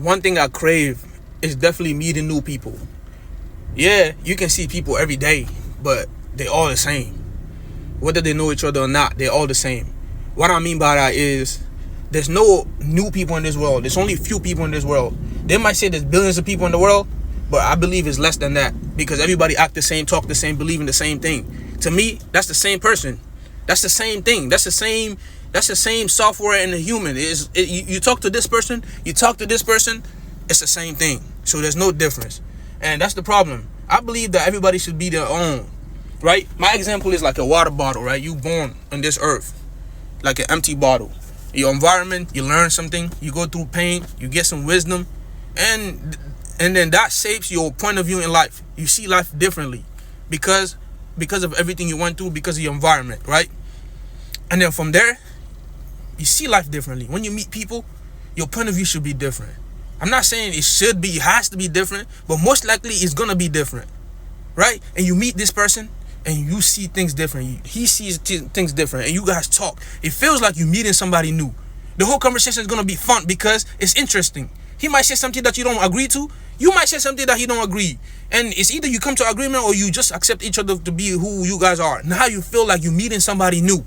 one thing I crave is definitely meeting new people. Yeah, you can see people every day, but they all the same. Whether they know each other or not, they're all the same. What I mean by that is there's no new people in this world. There's only few people in this world. They might say there's billions of people in the world, but I believe it's less than that because everybody act the same, talk the same, believe in the same thing. To me, that's the same person. That's the same thing. That's the same software in the human. You talk to this person, you talk to this person, it's the same thing. So there's no difference. And that's the problem. I believe that everybody should be their own, right? My example is like a water bottle, right? You born on this earth like an empty bottle. Your environment, you learn something, you go through pain, you get some wisdom, and then that shapes your point of view in life. You see life differently because of everything you went through, because of your environment, right? And then from there, you see life differently. When you meet people, your point of view should be different. I'm not saying it has to be different, but most likely it's gonna be different, right? And you meet this person and you see things different. He sees things different, and you guys talk. It feels like you're meeting somebody new. The whole conversation is gonna be fun because it's interesting. He might say something that you don't agree to. You might say something that he don't agree. And it's either you come to agreement or you just accept each other to be who you guys are. Now you feel like you're meeting somebody new.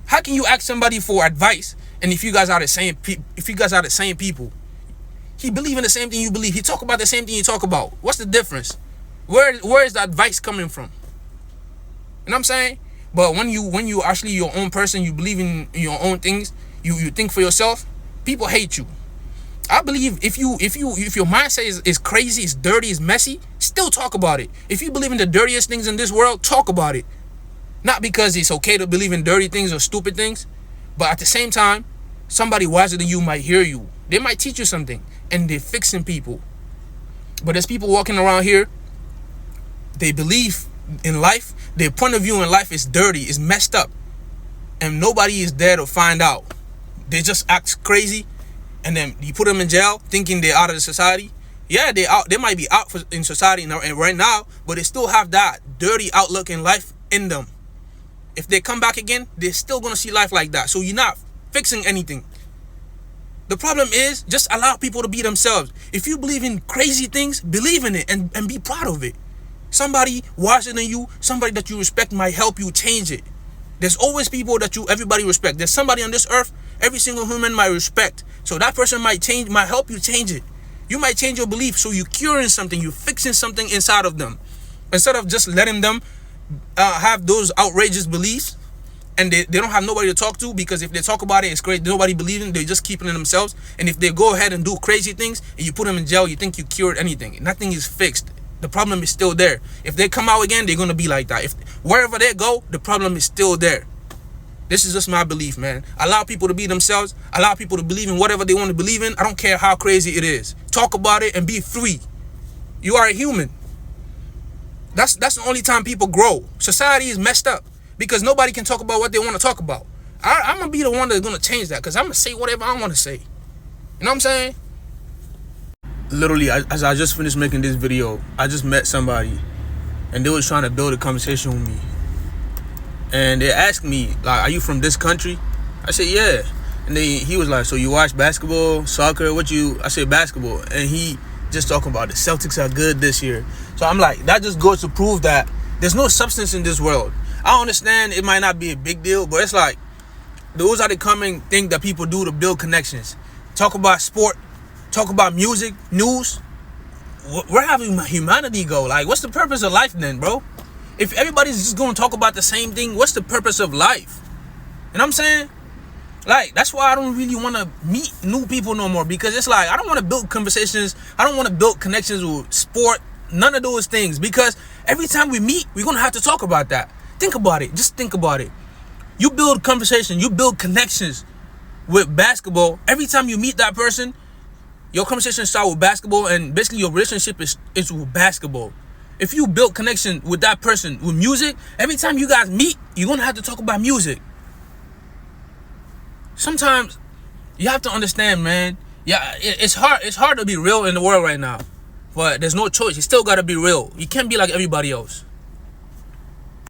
How can you ask somebody for advice? And if you guys are the same people, he believe in the same thing you believe. He talk about the same thing you talk about. What's the difference? Where is the advice coming from? You know what I'm saying? But when you actually your own person, you believe in your own things, you think for yourself, people hate you. I believe if your mindset is crazy, it's dirty, it's messy, still talk about it. If you believe in the dirtiest things in this world, talk about it. Not because it's okay to believe in dirty things or stupid things, but at the same time, somebody wiser than you might hear you. They might teach you something, and they're fixing people. But there's people walking around here, they believe in life, their point of view in life is dirty, is messed up, and nobody is there to find out. They just act crazy, and then you put them in jail thinking they're out of the society. Yeah, they might be out in society and right now, but they still have that dirty outlook in life in them. If they come back again, they're still going to see life like that. So you're not fixing anything. The problem is just allow people to be themselves. If you believe in crazy things, believe in it and be proud of it. Somebody wiser than you, somebody that you respect might help you change it. There's always people that everybody respect. There's somebody on this earth, every single human might respect. So that person might help you change it. You might change your belief. So you're curing something, you're fixing something inside of them. Instead of just letting them have those outrageous beliefs and they don't have nobody to talk to, because if they talk about it, it's great. Nobody believes in, they're just keeping it themselves. And if they go ahead and do crazy things and you put them in jail, you think you cured anything. Nothing is fixed. The problem is still there. If they come out again, they're going to be like that. If wherever they go, the problem is still there. This is just my belief, man. Allow people to be themselves. Allow people to believe in whatever they want to believe in. I don't care how crazy it is. Talk about it and be free. You are a human. That's the only time people grow. Society is messed up because nobody can talk about what they want to talk about. I'm going to be the one that's going to change that, because I'm going to say whatever I want to say. You know what I'm saying? Literally, as I just finished making this video, I just met somebody and they was trying to build a conversation with me. And they asked me, like, are you from this country? I said, yeah. And he was like, so you watch basketball, soccer, I said basketball. And he just talking about the Celtics are good this year. So I'm like, that just goes to prove that there's no substance in this world. I understand it might not be a big deal, but it's like, those are the common things that people do to build connections. Talk about sport, talk about music, news. Where have humanity go? Like, what's the purpose of life then, bro? If everybody's just going to talk about the same thing, what's the purpose of life? You know what I'm saying? Like, that's why I don't really want to meet new people no more, because it's like, I don't want to build conversations. I don't want to build connections with sport, none of those things, because every time we meet, we're going to have to talk about that. Think about it. Just think about it. You build conversation, you build connections with basketball. Every time you meet that person, your conversation starts with basketball, and basically your relationship is with basketball. If you build connection with that person with music, every time you guys meet, you're going to have to talk about music. Sometimes you have to understand, man. Yeah, it's hard to be real in the world right now. But there's no choice. You still got to be real. You can't be like everybody else.